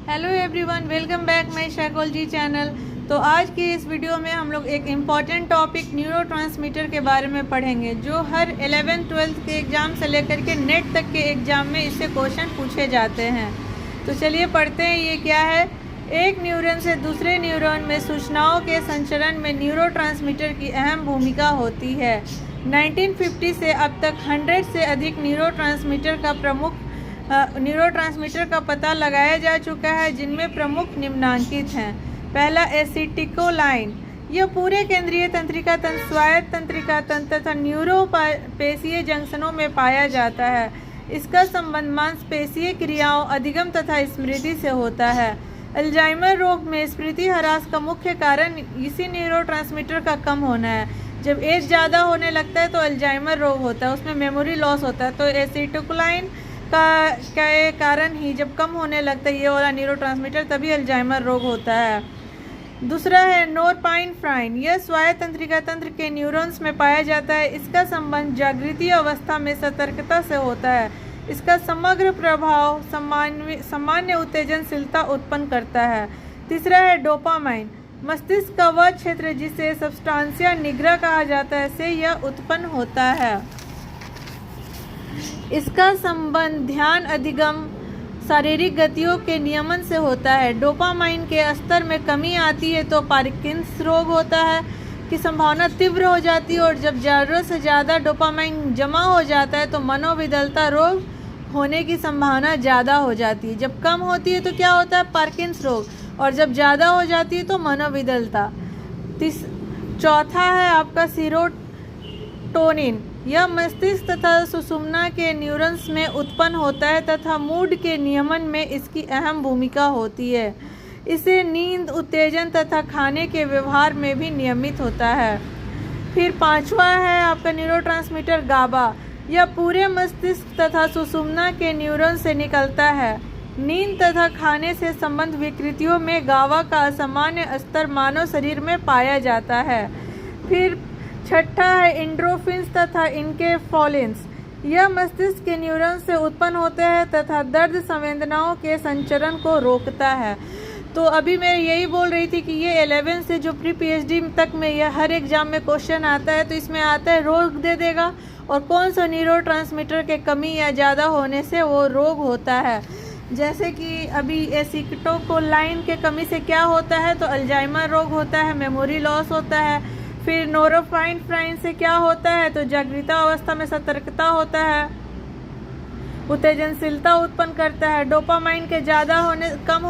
Hello everyone, welcome back my psychology channel. तो आज की इस वीडियो में हम लोग एक इम्पॉर्टेंट टॉपिक न्यूरोट्रांसमीटर के बारे में पढ़ेंगे, जो हर 11th-12th के एग्ज़ाम से लेकर के नेट तक के एग्ज़ाम में इससे क्वेश्चन पूछे जाते हैं। तो चलिए पढ़ते हैं ये क्या है। एक न्यूरॉन से दूसरे न्यूरॉन में सूचनाओं के संचरण में न्यूरोट्रांसमीटर की अहम भूमिका होती है। 1950 से अब तक 100 से अधिक न्यूरोट्रांसमीटर का पता लगाया जा चुका है, जिनमें प्रमुख निम्नांकित हैं। पहला, एसिटिकोलाइन। यह पूरे केंद्रीय तंत्रिका तंत्र, स्वायत्त तंत्रिका तंत्र तथा न्यूरोपेशीय जंक्शनों में पाया जाता है। इसका संबंध मांसपेशीय क्रियाओं, अधिगम तथा स्मृति से होता है। अल्जाइमर रोग में स्मृति ह्रास का मुख्य कारण इसी न्यूरोट्रांसमीटर का कम होना है। जब एज ज़्यादा होने लगता है तो अल्जाइमर रोग होता है, उसमें मेमोरी लॉस होता है। तो एसिटिकोलाइन का कारण ही जब कम होने लगता है ये वाला न्यूरोट्रांसमीटर, तभी अल्जाइमर रोग होता है। दूसरा है नोरपाइनेफ्राइन। यह स्वायत्त तंत्रिका तंत्र के न्यूरॉन्स में पाया जाता है। इसका संबंध जागृति अवस्था में सतर्कता से होता है। इसका समग्र प्रभाव सामान्य उत्तेजनशीलता उत्पन्न करता है। तीसरा है डोपामाइन। मस्तिष्क का वह क्षेत्र जिसे सब्सटेंसिया निग्रा कहा जाता है से यह उत्पन्न होता है। इसका संबंध ध्यान, अधिगम, शारीरिक गतियों के नियमन से होता है। डोपामाइन के स्तर में कमी आती है तो पार्किंसंस रोग होता है की संभावना तीव्र हो जाती है, और जब ज़रूरत से ज़्यादा डोपामाइन जमा हो जाता है तो मनोविकलता रोग होने की संभावना ज़्यादा हो जाती है। जब कम होती है तो क्या होता है, पार्किंसंस रोग, और जब ज़्यादा हो जाती है तो मनोविकलता। चौथा है आपका सीरोटोनिन। यह मस्तिष्क तथा सुषुम्ना के न्यूरॉन्स में उत्पन्न होता है तथा मूड के नियमन में इसकी अहम भूमिका होती है। इसे नींद, उत्तेजन तथा खाने के व्यवहार में भी नियमित होता है। फिर पांचवा है आपका न्यूरोट्रांसमीटर गाबा। यह पूरे मस्तिष्क तथा सुषुम्ना के न्यूरॉन से निकलता है। नींद तथा खाने से संबंध विकृतियों में गाबा का असामान्य स्तर मानव शरीर में पाया जाता है। फिर छठा है एंडोर्फिन्स तथा इनकेफेलिन्स। यह मस्तिष्क के न्यूरॉन से उत्पन्न होते हैं तथा दर्द संवेदनाओं के संचरण को रोकता है। तो अभी मैं यही बोल रही थी कि ये 11 से जो प्री पीएचडी तक में यह हर एग्जाम में क्वेश्चन आता है, तो इसमें आता है रोग दे देगा और कौन सा न्यूरोट्रांसमीटर के कमी या ज़्यादा होने से वो रोग होता है। जैसे कि अभी एसिटिकोलाइन के कमी से क्या होता है, तो अल्जाइमर रोग होता है, मेमोरी लॉस होता है। फिर नोरपाइनेफ्राइन से क्या होता है, तो जागृत अवस्था में सतर्कता होता है, उत्तेजनशीलता उत्पन्न करता है। डोपामाइन के ज़्यादा होने कम